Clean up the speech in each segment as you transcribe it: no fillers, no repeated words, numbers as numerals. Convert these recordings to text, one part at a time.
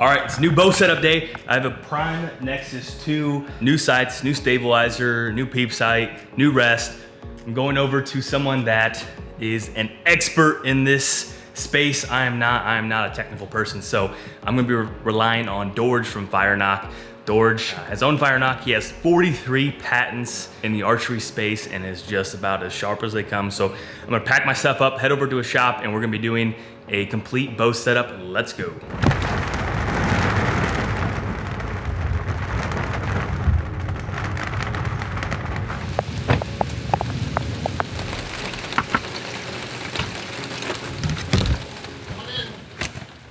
All right, it's new bow setup day. I have a Prime Nexus 2, new sights, new stabilizer, new peep sight, new rest. I'm going over to someone that is an expert in this space. I am not a technical person, so I'm gonna be relying on Dorge from Firenock. Dorge has owned Firenock. He has 43 patents in the archery space and is just about as sharp as they come. So I'm gonna pack my stuff up, head over to a shop, and we're gonna be doing a complete bow setup. Let's go.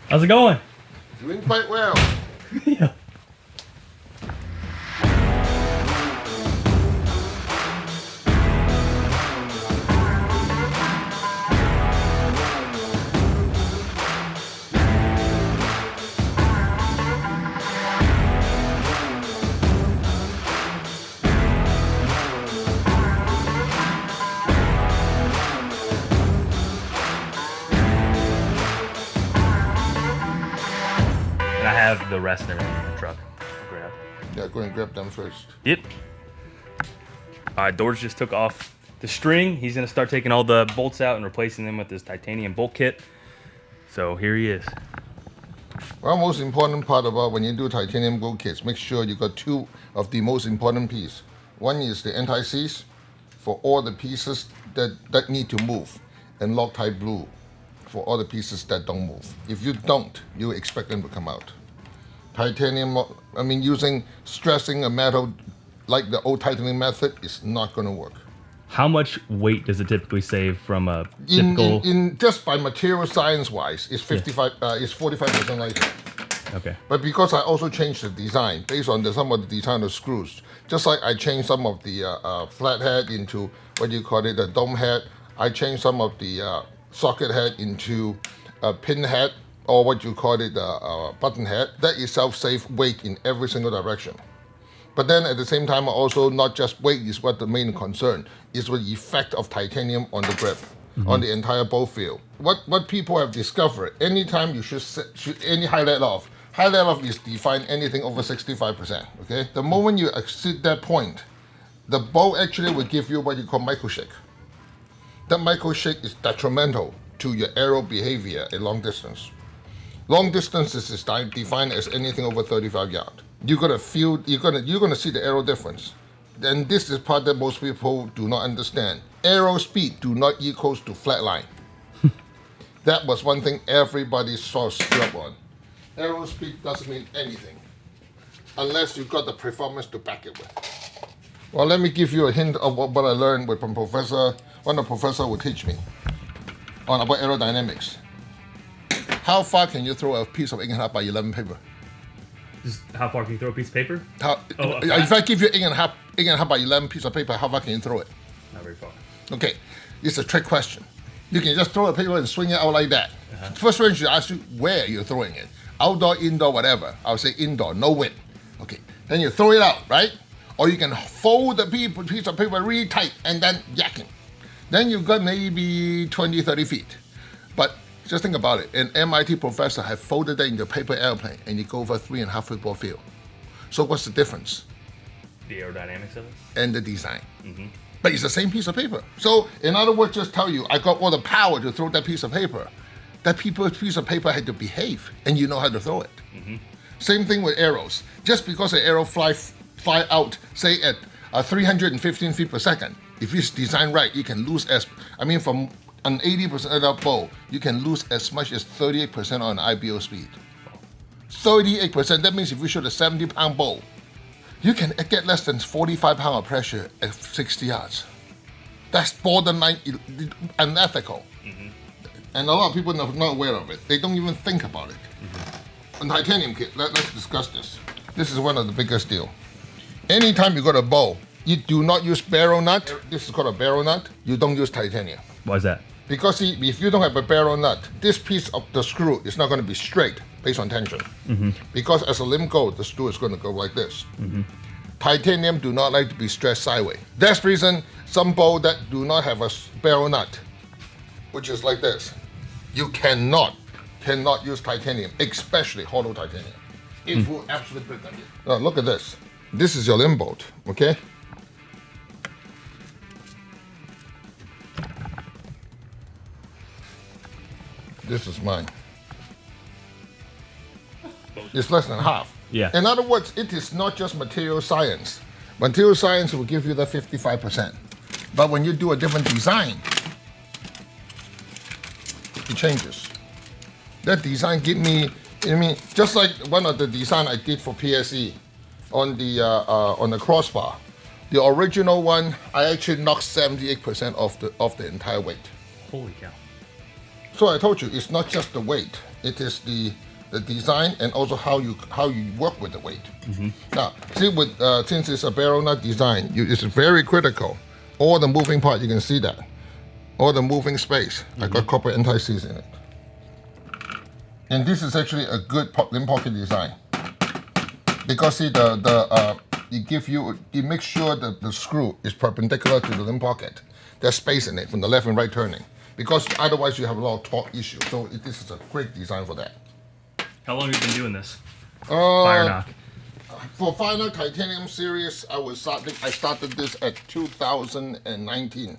How's it going? Doing quite well. Yeah. And I have the rest and everything in the truck. I'll grab. Yeah, go and grab them first. Yep. All right, Dorge just took off the string. He's gonna start taking all the bolts out and replacing them with this titanium bolt kit. So here he is. Well, most important part about when you do titanium bolt kits, make sure you got two of the most important pieces. One is the anti-seize for all the pieces that need to move, and Loctite blue for all the pieces that don't move. If you don't, you expect them to come out. Titanium, I mean, stressing a metal like the old titanium method is not going to work. How much weight does it typically save from a typical? In just by material science wise, it's 45% lighter. Okay. But because I also changed the design based on some of the design of screws, just like I changed some of the flat head into what you call it, a dome head. I changed some of the socket head into a pin head, or what you call it, a button head. That itself saves weight in every single direction. But then at the same time, also not just weight is what the main concern is, the effect of titanium on the grip, on the entire bow field. What people have discovered, anytime you shoot any high let off is defined anything over 65%, okay? The moment you exceed that point, the bow actually will give you what you call micro shake. That micro shake is detrimental to your arrow behavior at long distance. Long distance is defined as anything over 35 yards. You're gonna see the arrow difference. And this is part that most people do not understand. Arrow speed do not equals to flat line. That was one thing everybody saw screwed on. Arrow speed doesn't mean anything unless you got the performance to back it with. Well, let me give you a hint of what I learned with one the professor would teach me on about aerodynamics. How far can you throw a piece of 8.5 by 11 paper? Just how far can you throw a piece of paper? If I give you 8.5 by 11 piece of paper, how far can you throw it? Not very far. Okay, it's a trick question. You can just throw a paper and swing it out like that. First question should ask you where you're throwing it. Outdoor, indoor, whatever. I'll say indoor, no wind. Okay, then you throw it out, right? Or you can fold the piece of paper really tight and then yak it. Then you've got maybe 20, 30 feet. But just think about it. An MIT professor had folded that into a paper airplane and you go over 3.5 football field. So what's the difference? The aerodynamics of it? And the design. But it's the same piece of paper. So in other words, just tell you, I got all the power to throw that piece of paper. That piece of paper had to behave and you know how to throw it. Same thing with arrows. Just because an arrow fly out, say at 315 feet per second, if it's designed right, you can lose from an 80% of bow, you can lose as much as 38% on IBO speed. 38%, that means if you shoot a 70-pound bow, you can get less than 45 pounds of pressure at 60 yards. That's borderline unethical. And a lot of people are not aware of it. They don't even think about it. On titanium kit, let's discuss this. This is one of the biggest deal. Anytime you got a bow, you do not use barrel nut. This is called a barrel nut. You don't use titanium. Why is that? Because see, if you don't have a barrel nut, this piece of the screw is not going to be straight based on tension. Because as a limb goes, the screw is going to go like this. Titanium do not like to be stretched sideways. That's the reason some bow that do not have a barrel nut, which is like this, you cannot cannot use titanium, especially hollow titanium. It will absolutely break on you. Now look at this. This is your limb bolt, okay? This is mine. It's less than half. Yeah. In other words, it is not just material science. Material science will give you that 55%. But when you do a different design, it changes. That design give me, I mean, just like one of the design I did for PSE on the crossbar. The original one, I actually knocked 78% off the entire weight. Holy cow. So I told you, it's not just the weight. It is the design and also how you work with the weight. Now, see, with since it's a barrel nut design, it's very critical. All the moving part, you can see that. All the moving space. I got copper anti-seize in it. And this is actually a good limb pocket design. Because see, it makes sure that the screw is perpendicular to the limb pocket. There's space in it from the left and right turning. Because otherwise you have a lot of torque issues. So this is a great design for that. How long have you been doing this? Firenock. For Firenock Titanium series, I started this at 2019.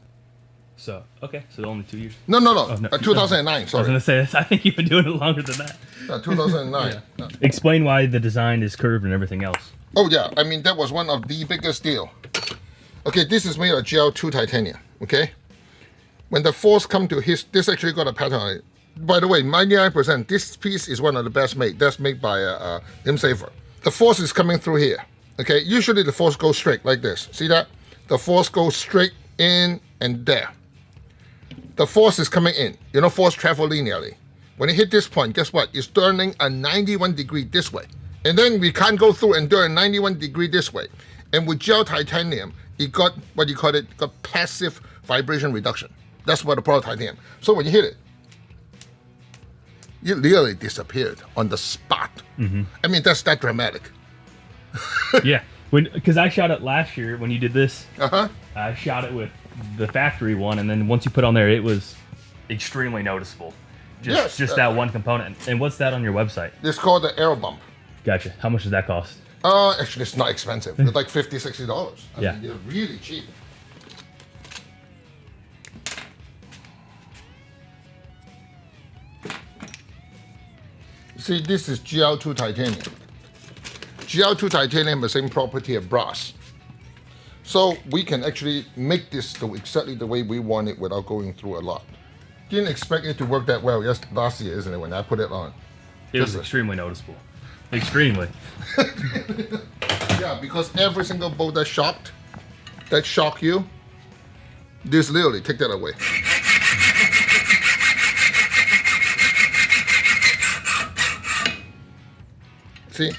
So, okay, so only 2 years. No. Oh, no. 2009, I was sorry. going to say, I think you've been doing it longer than that. 2009. Yeah. No. Explain why the design is curved and everything else. Oh yeah, I mean, that was one of the biggest deal. Okay, this is made of GL2 titanium, okay? When the force come to hit, this actually got a pattern on it. By the way, 99%, this piece is one of the best made. That's made by Limb Saver. The force is coming through here, okay? Usually the force goes straight like this. See that? The force goes straight in and there. The force is coming in. You know, force travel linearly. When it hit this point, guess what? It's turning a 91 degree this way. And then we can't go through and do a 91 degree this way. And with gel titanium, it got, what you call it, got passive vibration reduction. That's what the product titanium. So when you hit it, it literally disappeared on the spot. I mean, that's that dramatic. Yeah, because I shot it last year when you did this. I shot it with the factory one, and then once you put on there, it was extremely noticeable. Just that one component. And what's that on your website? It's called the air bump. Gotcha. How much does that cost? Actually, it's not expensive. It's like $50, $60. I Yeah. mean, they're really cheap. See, this is GL2 titanium. GL2 titanium has the same property of brass. So we can actually make this exactly the way we want it without going through a lot. Didn't expect it to work that well just last year, isn't it, when I put it on? It was extremely noticeable. Extremely. Yeah, because every single bolt that shocked you, this literally take that away. See,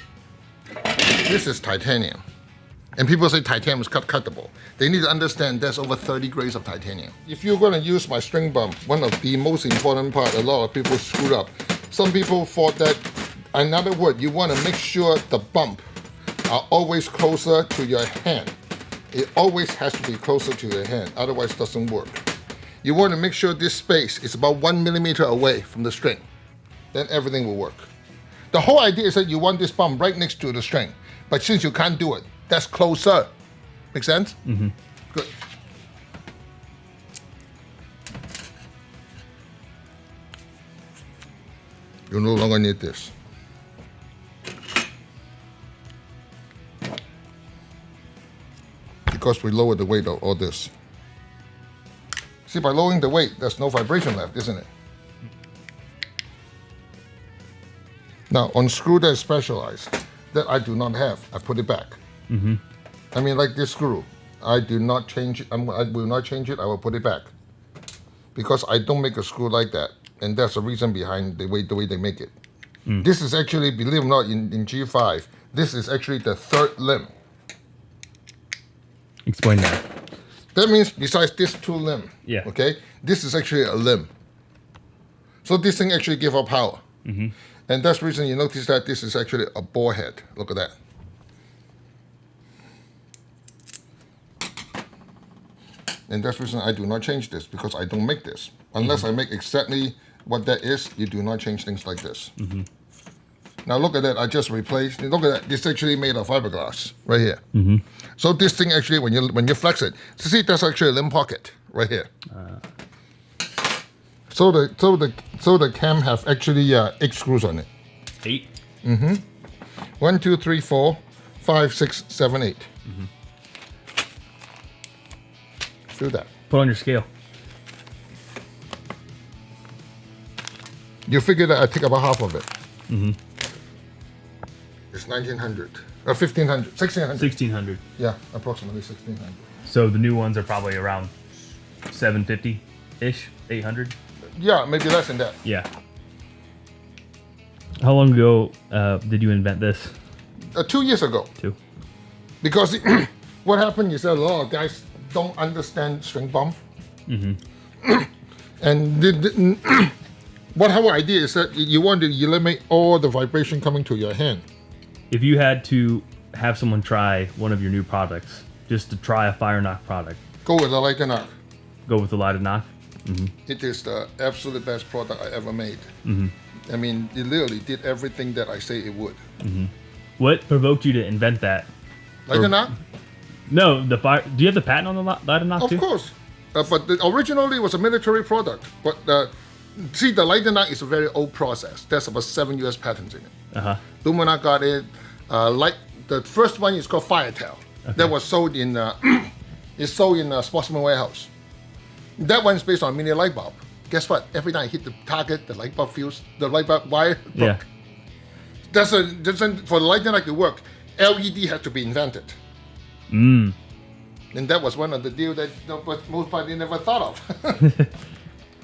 this is titanium. And people say titanium is cuttable. They need to understand there's over 30 grades of titanium. If you're going to use my string bump, one of the most important part, a lot of people screwed up. Some people thought that, in other words, you want to make sure the bump are always closer to your hand. It always has to be closer to your hand, otherwise it doesn't work. You want to make sure this space is about 1 millimeter away from the string. Then everything will work. The whole idea is that you want this bump right next to the string. But since you can't do it, that's closer. Make sense? Good. You no longer need this. Because we lowered the weight of all this. See, by lowering the weight, there's no vibration left, isn't it? Now, on screw that is specialized, that I do not have, I put it back. I mean, like this screw, I do not change it. I will not change it. I will put it back because I don't make a screw like that, and that's the reason behind the way they make it. This is actually, believe it or not, in G5, this is actually the third limb. Explain that. That means besides this two limb, Yeah. okay, this is actually a limb. So this thing actually gives out power. And that's the reason you notice that this is actually a ball head. Look at that. And that's the reason I do not change this, because I don't make this. Unless I make exactly what that is, you do not change things like this. Now look at that, I just replaced, look at that, it's actually made of fiberglass, right here. So this thing actually, when you flex it, see that's actually a limb pocket, right here. So the cam have actually 8 screws on it. 8? 1, 2, 3, 4, 5, 6, 7, 8. Do that. Put on your scale. You figure that I take about half of it. It's 1900, 1500, 1600. 1600. Yeah, approximately 1600. So the new ones are probably around 750-ish, 800. Yeah, maybe less than that. Yeah. How long ago did you invent this? 2 years ago. 2. Because what happened is that a lot of guys don't understand string bump. And what our idea is that you want to eliminate all the vibration coming to your hand. If you had to have someone try one of your new products, just to try a Firenock product, Go with the lighter knock. go with the lighted knock. It is the absolute best product I ever made. I mean, it literally did everything that I say it would. What provoked you to invent that? Lighter knock? No, the fire. Do you have the patent on the lighted knock too? Of course. But originally it was a military product. But see, the lighter knock is a very old process. There's about 7 US patents in it. Lumina got it. The first one is called Whitetail. That was sold in it's sold in a Sportsman Warehouse. That one's based on a mini light bulb. Guess what? Every time I hit the target, the light bulb fuse, the light bulb wire broke. Yeah. For the lighter knock to work, LED had to be invented. And that was one of the deals that most probably never thought of.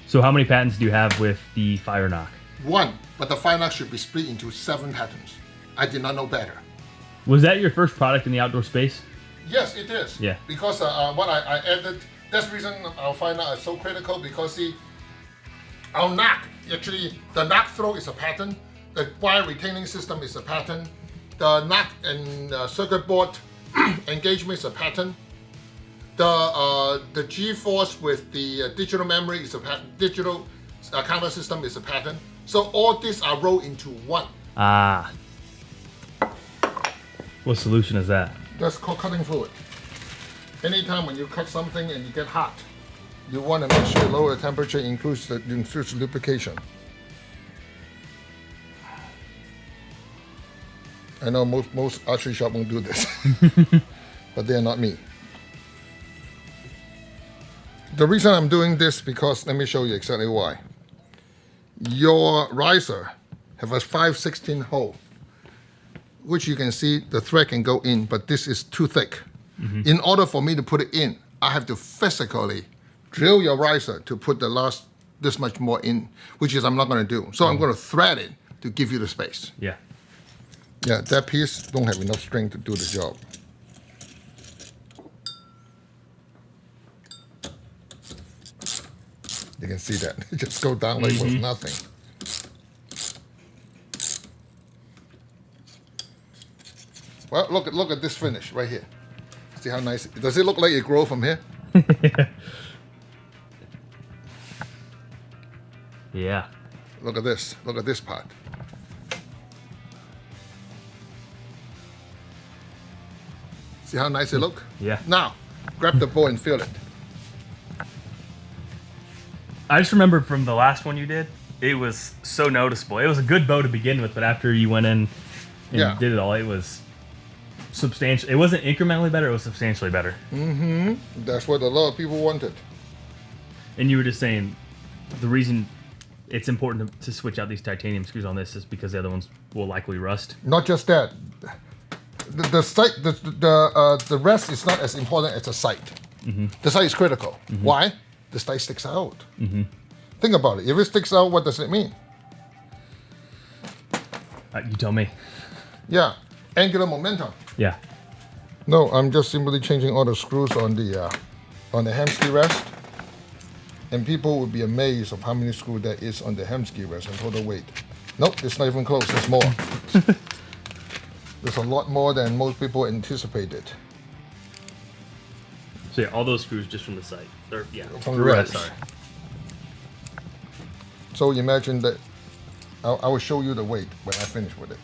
So how many patents do you have with the Firenock? 1, but the Firenock should be split into 7 patents. I did not know better. Was that your first product in the outdoor space? Yes, it is. Yeah. Because what I added, that's the reason our Firenock is so critical, because see, our knock, actually, the knock throw is a pattern, the wire retaining system is a pattern, the knock and circuit board engagement is a pattern, the G-force with the digital memory is a pattern, digital counter system is a pattern. So all these are rolled into one. Ah. What solution is that? That's called cutting fluid. Anytime when you cut something and you get hot, you want to make sure lower the temperature includes lubrication. I know most archery shop won't do this, but they are not me. The reason I'm doing this because let me show you exactly why. Your riser have a 5/16 hole, which you can see the thread can go in, but this is too thick. In order for me to put it in, I have to physically drill your riser to put the last this much more in, which is I'm not going to do. So I'm going to thread it to give you the space. Yeah. Yeah, that piece don't have enough string to do the job. You can see that. It just go down like it was nothing. Well, look at this finish right here. See how nice. Does it look like it grow from here? Yeah. Look at this. Look at this part. See how nice it look? Yeah. Now, grab the bow and feel it. I just remembered from the last one you did, it was so noticeable. It was a good bow to begin with, but after you went in and did it all, it was substantial. It wasn't incrementally better, it was substantially better. That's what a lot of people wanted. And you were just saying the reason it's important to switch out these titanium screws on this is because the other ones will likely rust. Not just that. The rest is not as important as the sight. The sight is critical. Why? The sight sticks out. Think about it. If it sticks out, what does it mean? You tell me. Yeah, angular momentum. Yeah. No, I'm just simply changing all the screws on the hamski rest, and people would be amazed of how many screws there is on the hamski rest and total weight. Nope, it's not even close. There's more. There's a lot more than most people anticipated. So yeah, all those screws just from the sight. Or, yeah, From the rest. Sorry. So imagine that. I will show you the weight when I finish with it.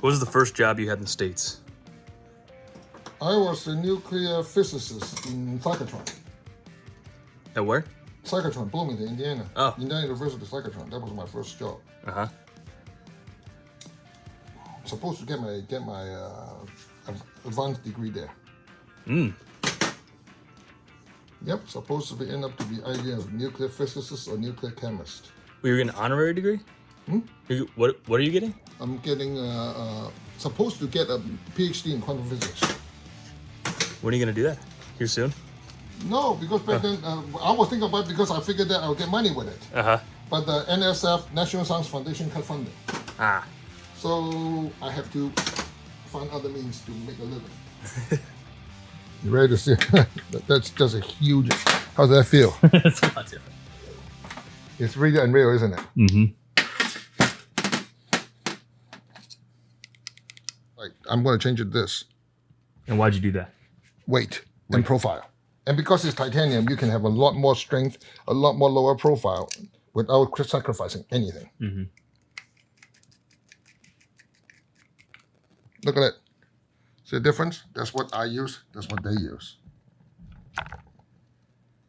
What was the first job you had in the States? I was a nuclear physicist in Cyclotron. At where? Cyclotron, Bloomington, Indiana. Oh. Indiana University Cyclotron. That was my first job. Uh-huh. Supposed to get my advanced degree there. Yep, supposed to end up to be either a nuclear physicist or nuclear chemist. Well, you're getting an honorary degree? What are you getting? I'm getting supposed to get a PhD in quantum physics. When are you gonna do that? Here soon? No, because back then I was thinking about it because I figured that I'll get money with it. Uh-huh. But the NSF, National Science Foundation, cut funding. Ah. So I have to find other means to make a living. You ready to see? That's just a huge. How's that feel? That's a lot different. It's really unreal, isn't it? Mm-hmm. Like I'm going to change it this And why'd you do that? weight and profile. And because it's titanium, you can have a lot more strength, a lot more lower profile without sacrificing anything. Mm-hmm. Look at it. See the difference? That's what I use. That's what they use.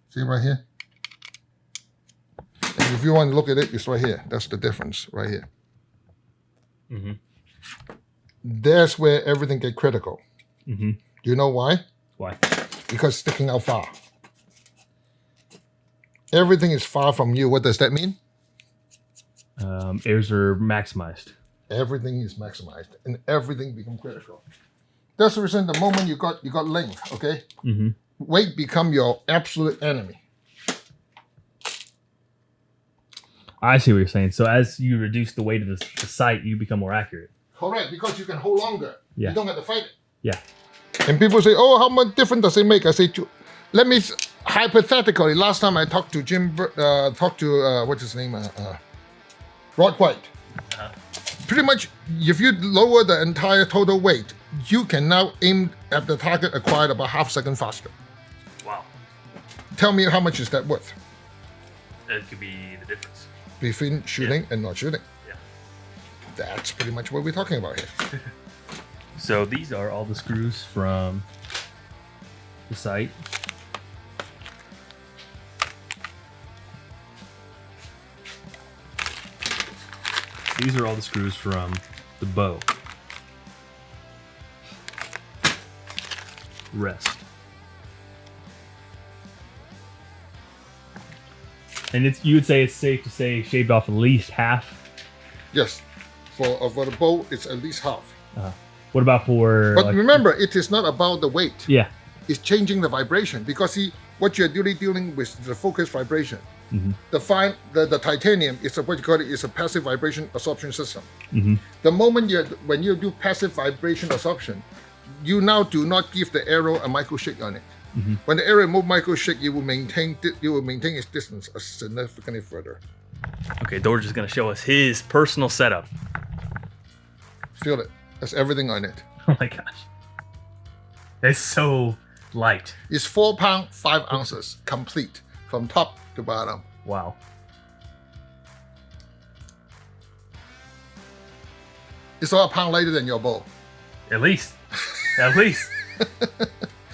See right here? And if you want to look at it, it's right here. That's the difference right here. Mm-hmm. That's where everything gets critical. Mm-hmm. Do you know why? Why? Because sticking out far. Everything is far from you. What does that mean? Airs are maximized. Everything is maximized and everything becomes critical. That's the reason the moment you got length, okay? Mm-hmm. Weight become your absolute enemy. I see what you're saying. So as you reduce the weight of the sight, you become more accurate. Correct, because you can hold longer. Yeah. You don't have to fight it. Yeah. And people say, oh, how much difference does it make? I say, let me, hypothetically, last time I talked to what's his name? Rod White. Uh-huh. Pretty much, if you lower the entire total weight, you can now aim at the target acquired about half a second faster. Wow. Tell me how much is that worth? That could be the difference. Between shooting and not shooting. Yeah. That's pretty much what we're talking about here. So these are all the screws from the sight. These are all the screws from the bow. Rest. And you would say it's safe to say shaved off at least half? Yes. For the bow, it's at least half. What about for... But remember, it is not about the weight. Yeah. It's changing the vibration. Because see, what you're really dealing with is the focused vibration. Mm-hmm. The titanium is what you call it is a passive vibration absorption system. Mm-hmm. The moment when you do passive vibration absorption, you now do not give the arrow a micro shake on it. Mm-hmm. When the arrow move micro shake, you will maintain its distance significantly further. Okay, Dorge is going to show us his personal setup. Feel it. There's everything on it. Oh my gosh. It's so light. It's 4 pounds 5 ounces complete from top to bottom. Wow. It's about a pound lighter than your bow. At least. At least.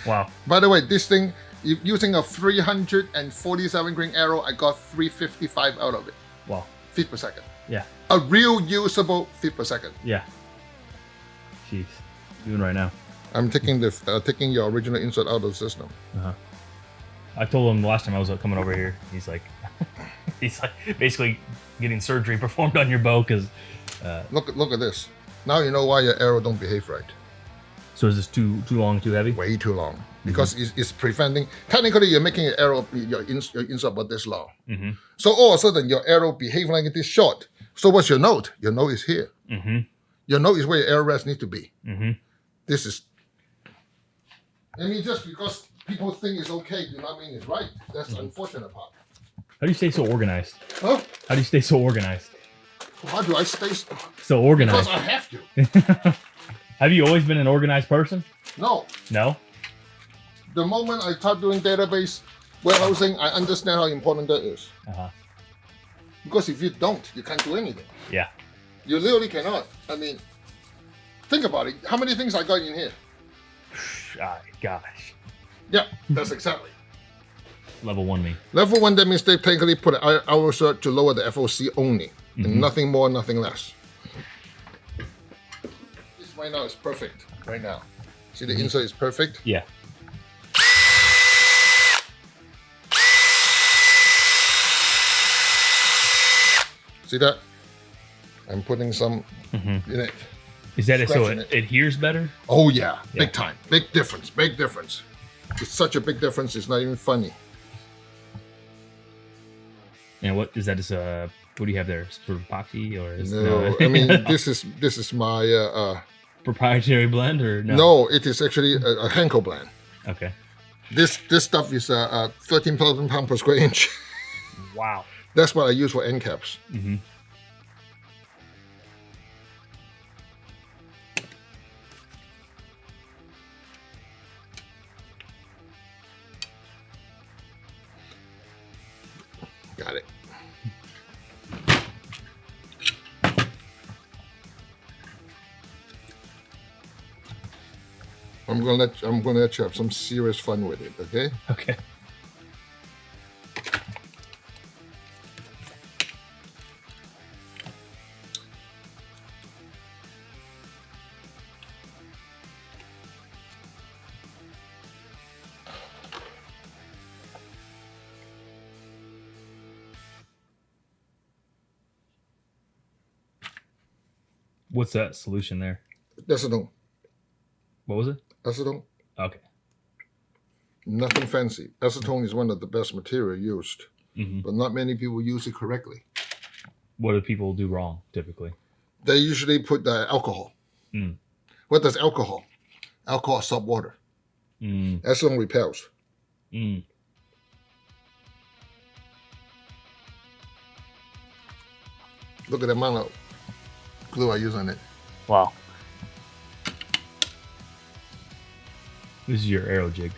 Wow. By the way, this thing, using a 347 grain arrow, I got 355 out of it. Wow. Feet per second. Yeah. A real usable feet per second. Yeah. Jeez. Doing right now. I'm taking your original insert out of the system. Uh-huh. I told him the last time I was coming over here, he's like basically getting surgery performed on your bow because... Look at this. Now you know why your arrow don't behave right. So is this too long, too heavy? Way too long. Because it's preventing... Technically, you're making an arrow, your insert about this long. Mm-hmm. So all of a sudden, your arrow behave like this short. So what's your note? Your note is here. Mm-hmm. Your note is where your arrow rest need to be. Mm-hmm. This is... I mean, just because people think it's okay, do not mean it's right. That's the unfortunate part. How do you stay so organized? Huh? How do you stay so organized? How do I stay so organized? Because I have to. Have you always been an organized person? No. No? The moment I start doing database warehousing, I understand how important that is. Uh-huh. Because if you don't, you can't do anything. Yeah. You literally cannot. I mean, think about it. How many things I got in here? Gosh. Yeah, that's exactly. Level 1 me. Level 1, that means they technically put an hour search to lower the FOC only. And nothing more, nothing less. This right now is perfect. Right now. See the insert is perfect? Yeah. See that? I'm putting some in it. Is that it so Scratching it adheres better? Oh yeah, big time. Big difference, big difference. It's such a big difference, it's not even funny. And what is that? Just what do you have there? Sort of epoxy or is No, I mean this is my proprietary blend or no? no, it is actually a Henkel blend. Okay. This stuff is 13,000 pounds per square inch. Wow. That's what I use for end caps. Mm-hmm. Got it. I'm gonna let you have some serious fun with it, okay? Okay. What's that solution there? Acetone. What was it? Acetone. Okay. Nothing fancy. Acetone is one of the best material used, but not many people use it correctly. What do people do wrong typically? They usually put the alcohol. What does alcohol? Alcohol is salt water. Acetone repels. Look at the amount of glue I use on it. Wow. This is your arrow jig.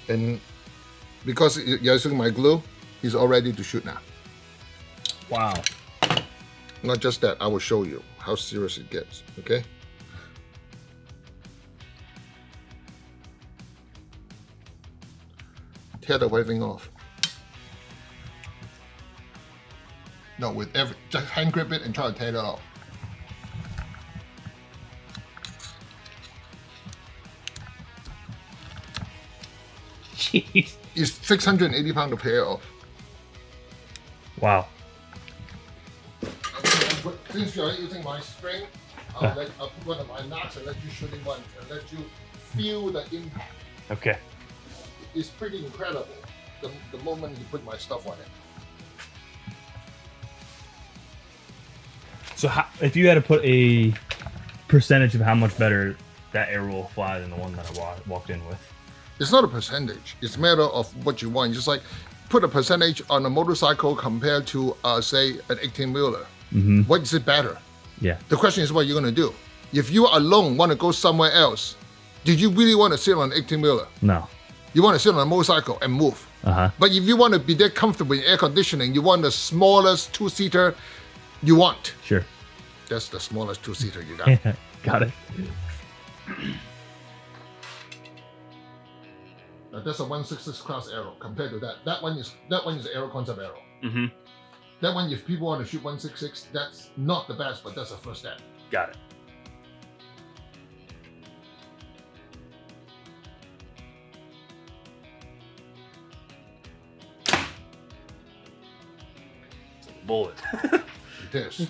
And because you're using my glue, he's all ready to shoot now. Wow. Not just that, I will show you how serious it gets, okay? Tear the white thing off. No, just hand grip it and try to tear it off. Jeez. It's 680 pounds to tear off. Wow. Since you're using my string, I'll put one of my knots and let you shoot in one and let you feel the impact. Okay. It's pretty incredible the moment you put my stuff on it. So if you had to put a percentage of how much better that arrow will fly than the one that I walked in with? It's not a percentage. It's a matter of what you want. Just like put a percentage on a motorcycle compared to, say, an 18-wheeler. What is it better? Yeah. The question is what you're going to do. If you alone want to go somewhere else, did you really want to sit on an 18-wheeler? No. You want to sit on a motorcycle and move. But if you want to be there comfortable in air conditioning, you want the smallest two-seater you want. Sure. That's the smallest two-seater you got. Got it. Now, that's a 166 class arrow compared to that. That one is an aero concept arrow. That one, if people want to shoot 166, that's not the best, but that's the first step. Got it. Bullet. It is.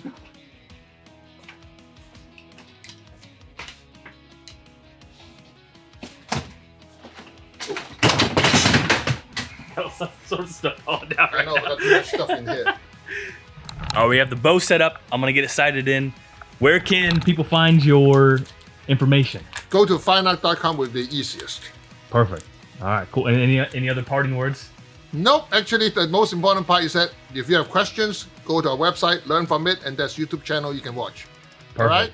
Got some sort of stuff falling down I right know, now. I got too much stuff in here. All right, we have the bow set up. I'm gonna get it sighted in. Where can people find your information? Go to firenock.com with the easiest. Perfect. All right, cool. And any other parting words? Nope, actually the most important part is that if you have questions, go to our website, learn from it, and there's YouTube channel you can watch. All right?